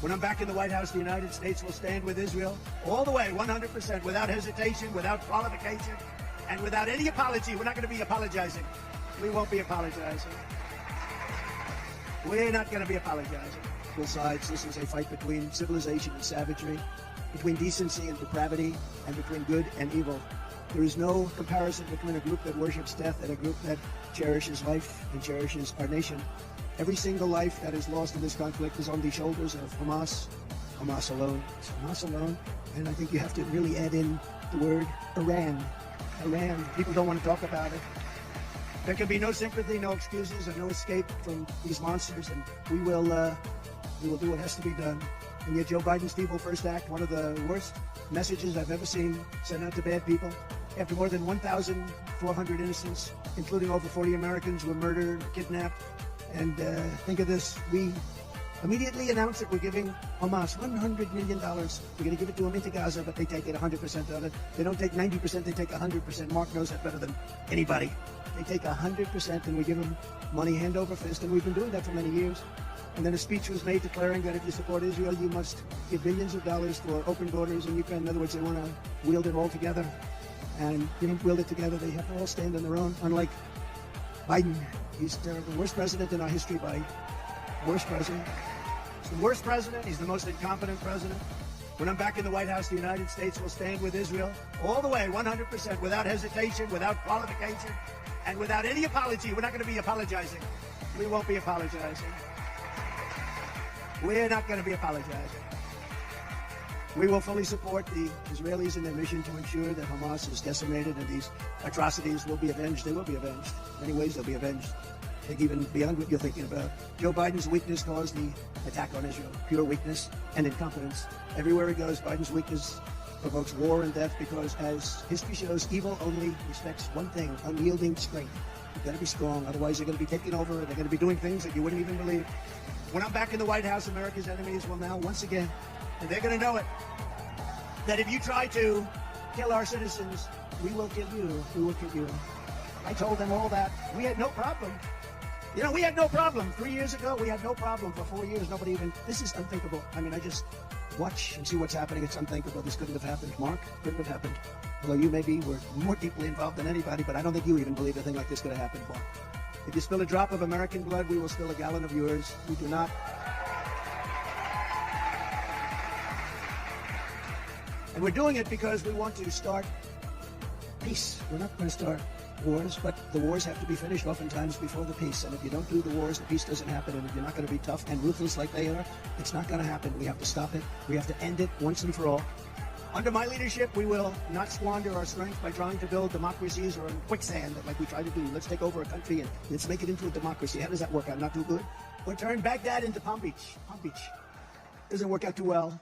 When I'm back in the White House, the United States will stand with Israel all the way, 100%, without hesitation, without qualification, and without any apology. We're not going to be apologizing. We won't be apologizing. We're not going to be apologizing. Both sides, this is a fight between civilization and savagery, between decency and depravity, and between good and evil. There is no comparison between a group that worships death and a group that cherishes life and cherishes our nation. Every single life that is lost in this conflict is on the shoulders of Hamas. Hamas alone. It's Hamas alone. And I think you have to really add in the word Iran. Iran. People don't want to talk about it. There can be no sympathy, no excuses, and no escape from these monsters. And we will do what has to be done. And yet Joe Biden's People First Act, one of the worst messages I've ever seen sent out to bad people. After more than 1,400 innocents, including over 40 Americans, were murdered, kidnapped. And think of this, we immediately announced that we're giving Hamas $100 million. We're going to give it to them into Gaza, but they take it 100% of it. They don't take 90%, they take 100%. Mark knows that better than anybody. They take 100% and we give them money hand over fist, and we've been doing that for many years. And then a speech was made declaring that if you support Israel, you must give billions of dollars for open borders in Ukraine. In other words, they want to wield it all together. And you don't wield it together, they have to all stand on their own, unlike Biden. He's the worst president in our history by worst president. He's the worst president. He's the most incompetent president. When I'm back in the White House, the United States will stand with Israel all the way, 100%, without hesitation, without qualification, and without any apology. We're not going to be apologizing. We won't be apologizing. We're not going to be apologizing. We will fully support the Israelis in their mission to ensure that Hamas is decimated and these atrocities will be avenged. They will be avenged. In many ways, they'll be avenged. I think even beyond what you're thinking about. Joe Biden's weakness caused the attack on Israel. Pure weakness and incompetence. Everywhere he goes, Biden's weakness provokes war and death because, as history shows, evil only respects one thing, unyielding strength. You've got to be strong, otherwise they're going to be taking over. They're going to be doing things that you wouldn't even believe. When I'm back in the White House, America's enemies will now, once again, and they're going to know it, that if you try to kill our citizens, we will kill you. We will kill you. I told them all that. We had no problem. You know, we had no problem. 3 years ago, we had no problem. For 4 years, nobody even... This is unthinkable. I mean, I just watch and see what's happening. It's unthinkable. This couldn't have happened. Mark, couldn't have happened. Although you maybe were more deeply involved than anybody, but I don't think you even believed a thing like this could have happened, Mark. If you spill a drop of American blood, we will spill a gallon of yours. We do not... And we're doing it because we want to start peace. We're not going to start wars, but the wars have to be finished oftentimes before the peace. And if you don't do the wars, the peace doesn't happen. And if you're not going to be tough and ruthless like they are, it's not going to happen. We have to stop it. We have to end it once and for all. Under my leadership, we will not squander our strength by trying to build democracies or in quicksand like we try to do. Let's take over a country and let's make it into a democracy. How does that work out? Not too good. Or turn Baghdad into Palm Beach. Palm Beach. Doesn't work out too well.